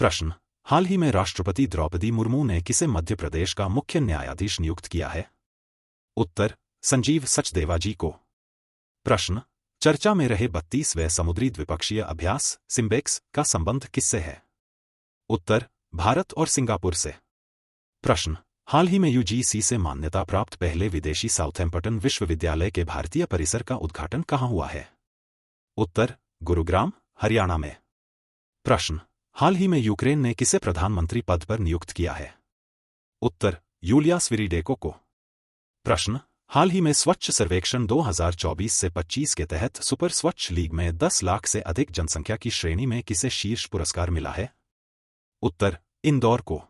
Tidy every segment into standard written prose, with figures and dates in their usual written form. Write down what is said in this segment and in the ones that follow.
प्रश्न, हाल ही में राष्ट्रपति द्रौपदी मुर्मू ने किसे मध्य प्रदेश का मुख्य न्यायाधीश नियुक्त किया है? उत्तर, संजीव सचदेवा जी को। प्रश्न, चर्चा में रहे 32वें समुद्री द्विपक्षीय अभ्यास सिम्बेक्स का संबंध किससे है? उत्तर, भारत और सिंगापुर से। प्रश्न, हाल ही में यूजीसी से मान्यता प्राप्त पहले विदेशी साउथैम्पटन विश्वविद्यालय के भारतीय परिसर का उद्घाटन कहाँ हुआ है? उत्तर, गुरुग्राम, हरियाणा में। प्रश्न, हाल ही में यूक्रेन ने किसे प्रधानमंत्री पद पर नियुक्त किया है? उत्तर, यूलिया स्विरिडेको को। प्रश्न, हाल ही में स्वच्छ सर्वेक्षण 2024 से 25 के तहत सुपर स्वच्छ लीग में 10 लाख से अधिक जनसंख्या की श्रेणी में किसे शीर्ष पुरस्कार मिला है? उत्तर, इंदौर को।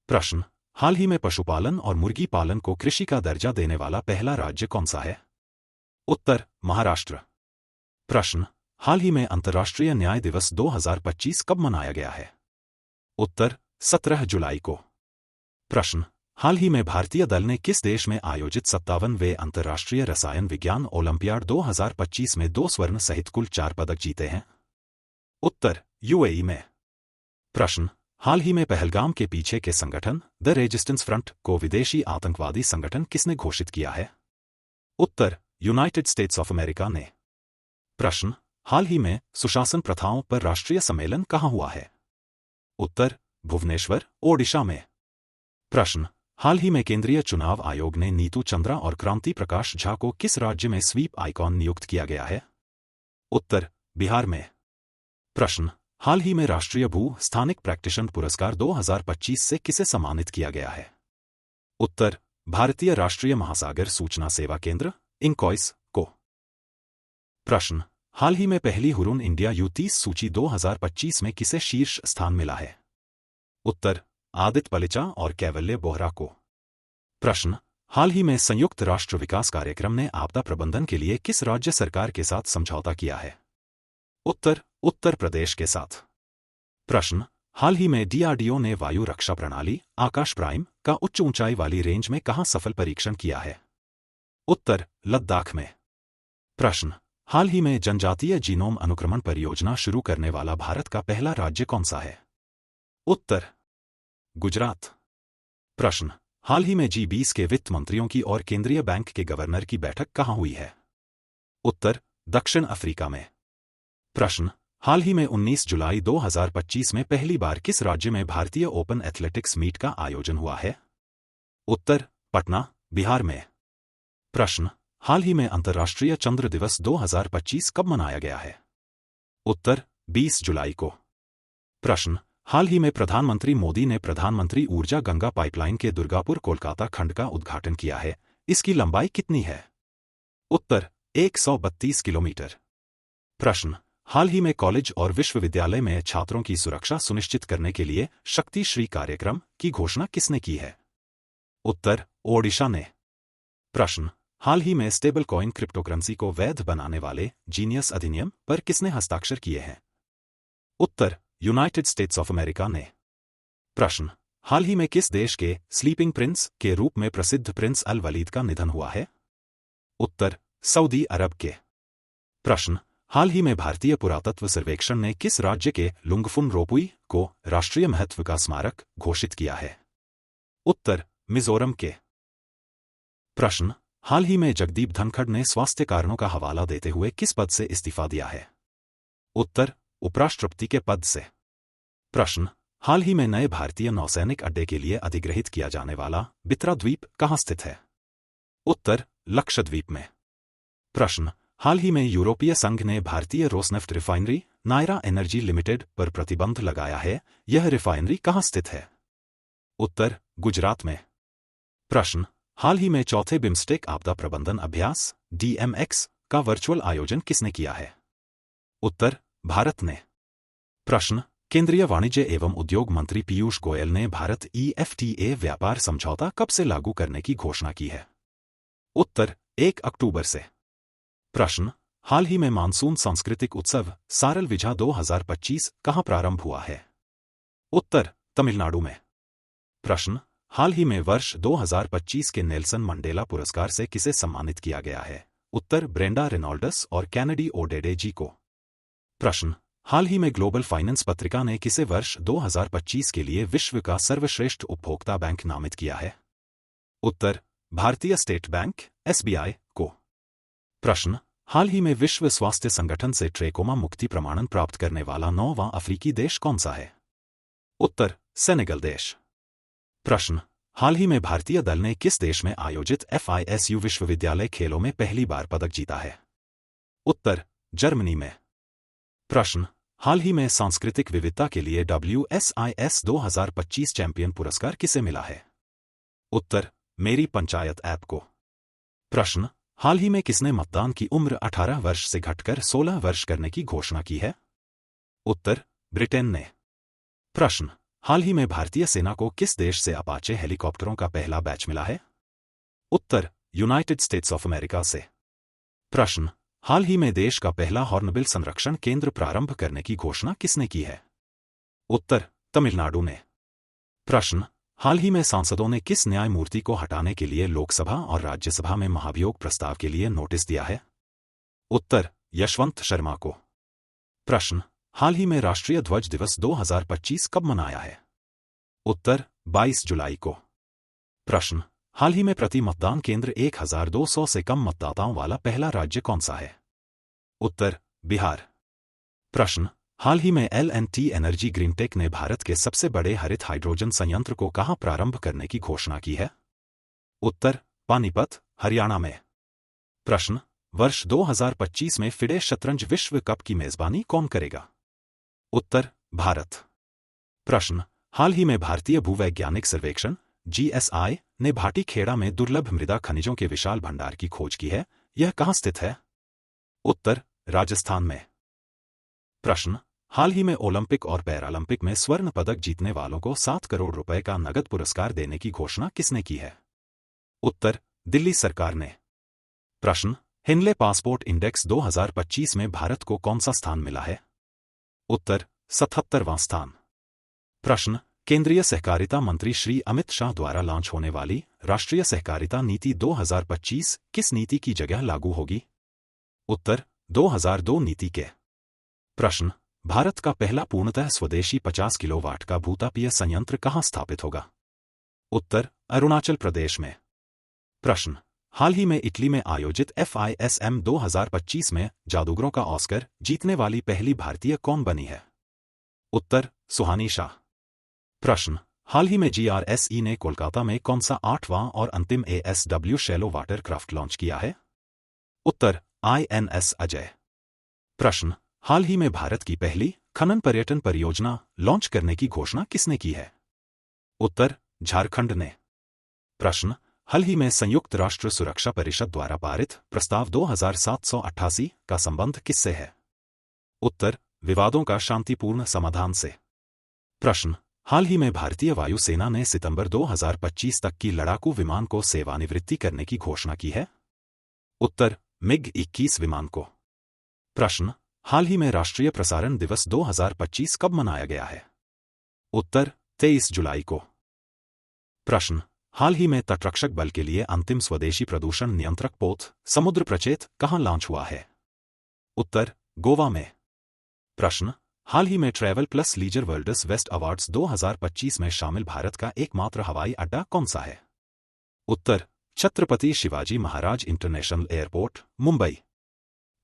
प्रश्न, हाल ही में पशुपालन और मुर्गी पालन को कृषि का दर्जा देने वाला पहला राज्य कौन सा है? उत्तर, महाराष्ट्र। प्रश्न, हाल ही में अंतर्राष्ट्रीय न्याय दिवस 2025 कब मनाया गया है? उत्तर, 17 जुलाई को। प्रश्न, हाल ही में भारतीय दल ने किस देश में आयोजित 57वें अंतर्राष्ट्रीय रसायन विज्ञान ओलंपियाड 2025 में 2 स्वर्ण सहित कुल 4 पदक जीते हैं? उत्तर, यूएई में। प्रश्न, हाल ही में पहलगाम के पीछे के संगठन द रेजिस्टेंस फ्रंट को विदेशी आतंकवादी संगठन किसने घोषित किया है? उत्तर, यूनाइटेड स्टेट्स ऑफ अमेरिका ने। प्रश्न, हाल ही में सुशासन प्रथाओं पर राष्ट्रीय सम्मेलन कहाँ हुआ है? उत्तर, भुवनेश्वर, ओडिशा में। प्रश्न, हाल ही में केंद्रीय चुनाव आयोग ने नीतू चंद्रा और क्रांति प्रकाश झा को किस राज्य में स्वीप आइकॉन नियुक्त किया गया है? उत्तर, बिहार में। प्रश्न, हाल ही में राष्ट्रीय भू स्थानिक प्रैक्टिशनर पुरस्कार 2025 से किसे सम्मानित किया गया है? उत्तर, भारतीय राष्ट्रीय महासागर सूचना सेवा केंद्र इंकॉइस को। प्रश्न, हाल ही में पहली हुरुन इंडिया U30 सूची 2025 में किसे शीर्ष स्थान मिला है? उत्तर, आदित्य पलिचा और कैवल्य बोहरा को। प्रश्न, हाल ही में संयुक्त राष्ट्र विकास कार्यक्रम ने आपदा प्रबंधन के लिए किस राज्य सरकार के साथ समझौता किया है? उत्तर, उत्तर प्रदेश के साथ। प्रश्न, हाल ही में DRDO ने वायु रक्षा प्रणाली आकाश प्राइम का उच्च ऊंचाई वाली रेंज में कहां सफल परीक्षण किया है? उत्तर, लद्दाख में। प्रश्न, हाल ही में जनजातीय जीनोम अनुक्रमण परियोजना शुरू करने वाला भारत का पहला राज्य कौन सा है? उत्तर, गुजरात। प्रश्न, हाल ही में G20 के वित्त मंत्रियों की और केंद्रीय बैंक के गवर्नर की बैठक कहां हुई है? उत्तर, दक्षिण अफ्रीका में। प्रश्न, हाल ही में 19 जुलाई 2025 में पहली बार किस राज्य में भारतीय ओपन एथलेटिक्स मीट का आयोजन हुआ है? उत्तर, पटना, बिहार में। प्रश्न, हाल ही में अंतर्राष्ट्रीय चंद्र दिवस 2025 कब मनाया गया है? उत्तर, 20 जुलाई को। प्रश्न, हाल ही में प्रधानमंत्री मोदी ने प्रधानमंत्री ऊर्जा गंगा पाइपलाइन के दुर्गापुर कोलकाता खंड का उद्घाटन किया है। इसकी लंबाई कितनी है? उत्तर, 132 किलोमीटर। प्रश्न, हाल ही में कॉलेज और विश्वविद्यालय में छात्रों की सुरक्षा सुनिश्चित करने के लिए शक्ति श्री कार्यक्रम की घोषणा किसने की है? उत्तर, ओडिशा ने। प्रश्न, हाल ही में स्टेबल कॉइन क्रिप्टोकरेंसी को वैध बनाने वाले जीनियस अधिनियम पर किसने हस्ताक्षर किए हैं? उत्तर, यूनाइटेड स्टेट्स ऑफ अमेरिका ने। प्रश्न, हाल ही में किस देश के स्लीपिंग प्रिंस के रूप में प्रसिद्ध प्रिंस अल वलीद का निधन हुआ है? उत्तर, सऊदी अरब के। प्रश्न, हाल ही में भारतीय पुरातत्व सर्वेक्षण ने किस राज्य के लुंगफुन रोपुई को राष्ट्रीय महत्व का स्मारक घोषित किया है? उत्तर, मिजोरम के। प्रश्न, हाल ही में जगदीप धनखड़ ने स्वास्थ्य कारणों का हवाला देते हुए किस पद से इस्तीफा दिया है? उत्तर, उपराष्ट्रपति के पद से। प्रश्न, हाल ही में नए भारतीय नौसैनिक अड्डे के लिए अधिग्रहित किया जाने वाला बित्रा द्वीप कहाँ स्थित है? उत्तर, लक्षद्वीप में। प्रश्न, हाल ही में यूरोपीय संघ ने भारतीय Rosneft refinery Nayara energy limited पर प्रतिबंध लगाया है। यह रिफाइनरी कहाँ स्थित है? उत्तर, गुजरात में। प्रश्न, हाल ही में चौथे बिम्स्टेक आपदा प्रबंधन अभ्यास DMX का वर्चुअल आयोजन किसने किया है? उत्तर, भारत ने। प्रश्न, केंद्रीय वाणिज्य एवं उद्योग मंत्री पीयूष गोयल ने भारत EFTA व्यापार समझौता कब से लागू करने की घोषणा की है? उत्तर, 1 अक्टूबर से। प्रश्न, हाल ही में मानसून सांस्कृतिक उत्सव सारल विझा 2025 कहां प्रारंभ हुआ है? उत्तर, तमिलनाडु में। प्रश्न, हाल ही में वर्ष 2025 के नेल्सन मंडेला पुरस्कार से किसे सम्मानित किया गया है? उत्तर, ब्रेंडा रेनॉल्ड्स और कैनेडी ओडेडे जी को। प्रश्न, हाल ही में ग्लोबल फाइनेंस पत्रिका ने किसे वर्ष 2025 के लिए विश्व का सर्वश्रेष्ठ उपभोक्ता बैंक नामित किया है? उत्तर, भारतीय स्टेट बैंक (SBI) को। प्रश्न, हाल ही में विश्व स्वास्थ्य संगठन से ट्रेकोमा मुक्ति प्रमाणन प्राप्त करने वाला 9वां अफ्रीकी देश कौन सा है? उत्तर, सेनेगल देश। प्रश्न, हाल ही में भारतीय दल ने किस देश में आयोजित FISU विश्वविद्यालय खेलों में पहली बार पदक जीता है? उत्तर, जर्मनी में। प्रश्न, हाल ही में सांस्कृतिक विविधता के लिए WSIS 2025 चैंपियन पुरस्कार किसे मिला है? उत्तर, मेरी पंचायत ऐप को। प्रश्न, हाल ही में किसने मतदान की उम्र 18 वर्ष से घटकर 16 वर्ष करने की घोषणा की है? उत्तर, ब्रिटेन ने। प्रश्न, हाल ही में भारतीय सेना को किस देश से अपाचे हेलीकॉप्टरों का पहला बैच मिला है? उत्तर, यूनाइटेड स्टेट्स ऑफ अमेरिका से। प्रश्न, हाल ही में देश का पहला हॉर्नबिल संरक्षण केंद्र प्रारंभ करने की घोषणा किसने की है? उत्तर, तमिलनाडु ने। प्रश्न, हाल ही में सांसदों ने किस न्यायमूर्ति को हटाने के लिए लोकसभा और राज्यसभा में महाभियोग प्रस्ताव के लिए नोटिस दिया है? उत्तर, यशवंत शर्मा को। प्रश्न, हाल ही में राष्ट्रीय ध्वज दिवस 2025 कब मनाया है? उत्तर, 22 जुलाई को। प्रश्न, हाल ही में प्रति मतदान केंद्र 1200 से कम मतदाताओं वाला पहला राज्य कौन सा है? उत्तर, बिहार। प्रश्न, हाल ही में L&T एनर्जी ग्रीनटेक ने भारत के सबसे बड़े हरित हाइड्रोजन संयंत्र को कहां प्रारंभ करने की घोषणा की है? उत्तर, पानीपत, हरियाणा में। प्रश्न, वर्ष 2025 में फिडे शतरंज विश्व कप की मेजबानी कौन करेगा? उत्तर, भारत। प्रश्न, हाल ही में भारतीय भूवैज्ञानिक सर्वेक्षण GSI ने भाटीखेड़ा में दुर्लभ मृदा खनिजों के विशाल भंडार की खोज की है। यह कहां स्थित है? उत्तर, राजस्थान में। प्रश्न, हाल ही में ओलंपिक और पैरालंपिक में स्वर्ण पदक जीतने वालों को 7 करोड़ रुपए का नगद पुरस्कार देने की घोषणा किसने की है? उत्तर, दिल्ली सरकार ने। प्रश्न, हिनले पासपोर्ट इंडेक्स 2025 में भारत को कौन सा स्थान मिला है? उत्तर, 77वां स्थान। प्रश्न, केंद्रीय सहकारिता मंत्री श्री अमित शाह द्वारा लॉन्च होने वाली राष्ट्रीय सहकारिता नीति 2025 किस नीति की जगह लागू होगी? उत्तर, 2002 नीति के। प्रश्न, भारत का पहला पूर्णतः स्वदेशी 50 किलोवाट का भूतापीय संयंत्र कहां स्थापित होगा? उत्तर, अरुणाचल प्रदेश में। प्रश्न, हाल ही में इटली में आयोजित FISM 2025 में जादूगरों का ऑस्कर जीतने वाली पहली भारतीय कौन बनी है? उत्तर, सुहानी शाह। प्रश्न, हाल ही में GRSE ने कोलकाता में कौन सा 8वां और अंतिम ASW shallow water craft launch किया है? उत्तर, INS अजय। प्रश्न, हाल ही में भारत की पहली खनन पर्यटन परियोजना लॉन्च करने की घोषणा किसने की है? उत्तर, झारखंड ने। प्रश्न, हाल ही में संयुक्त राष्ट्र सुरक्षा परिषद द्वारा पारित प्रस्ताव 2788 का संबंध किससे है? उत्तर, विवादों का शांतिपूर्ण समाधान से। प्रश्न, हाल ही में भारतीय वायुसेना ने सितंबर 2025 तक की लड़ाकू विमान को सेवानिवृत्ति करने की घोषणा की है? उत्तर, MiG-21 विमान को। प्रश्न, हाल ही में राष्ट्रीय प्रसारण दिवस 2025 कब मनाया गया है? उत्तर, 23 जुलाई को। प्रश्न, हाल ही में तटरक्षक बल के लिए अंतिम स्वदेशी प्रदूषण नियंत्रक पोत समुद्र प्रचेत कहां लॉन्च हुआ है? उत्तर, गोवा में। प्रश्न, हाल ही में travel plus leisure world's best awards 2025 में शामिल भारत का एकमात्र हवाई अड्डा कौन सा है? उत्तर, छत्रपति शिवाजी महाराज इंटरनेशनल एयरपोर्ट, मुंबई।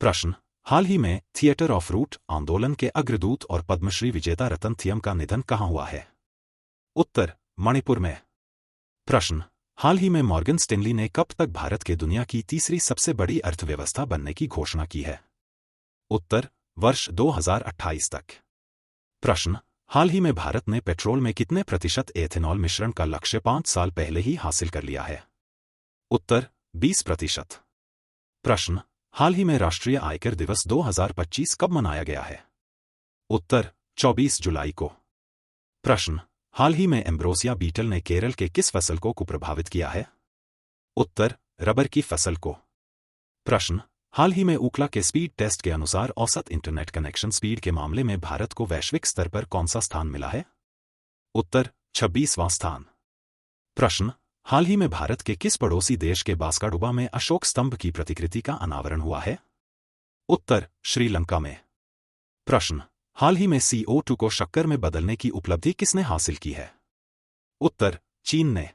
प्रश्न, हाल ही में थिएटर ऑफ रूट आंदोलन के अग्रदूत और पद्मश्री विजेता रतन थियम का निधन कहां हुआ है? उत्तर, मणिपुर में। प्रश्न, हाल ही में मॉर्गन स्टेनली ने कब तक भारत के दुनिया की तीसरी सबसे बड़ी अर्थव्यवस्था बनने की घोषणा की है? उत्तर, वर्ष 2028 तक। प्रश्न, हाल ही में भारत ने पेट्रोल में कितने प्रतिशत एथेनॉल मिश्रण का लक्ष्य 5 साल पहले ही हासिल कर लिया है? उत्तर, 20%। प्रश्न, हाल ही में राष्ट्रीय आयकर दिवस 2025 कब मनाया गया है? उत्तर, 24 जुलाई को। प्रश्न, हाल ही में एम्ब्रोसिया बीटल ने केरल के किस फसल को कुप्रभावित किया है? उत्तर, रबर की फसल को। प्रश्न, हाल ही में ऊकला के स्पीड टेस्ट के अनुसार औसत इंटरनेट कनेक्शन स्पीड के मामले में भारत को वैश्विक स्तर पर कौन सा स्थान मिला है? उत्तर, 26वां स्थान। प्रश्न, हाल ही में भारत के किस पड़ोसी देश के बास्काडुबा में अशोक स्तंभ की प्रतिकृति का अनावरण हुआ है? उत्तर, श्रीलंका में। प्रश्न, हाल ही में CO2 को शक्कर में बदलने की उपलब्धि किसने हासिल की है? उत्तर: चीन ने।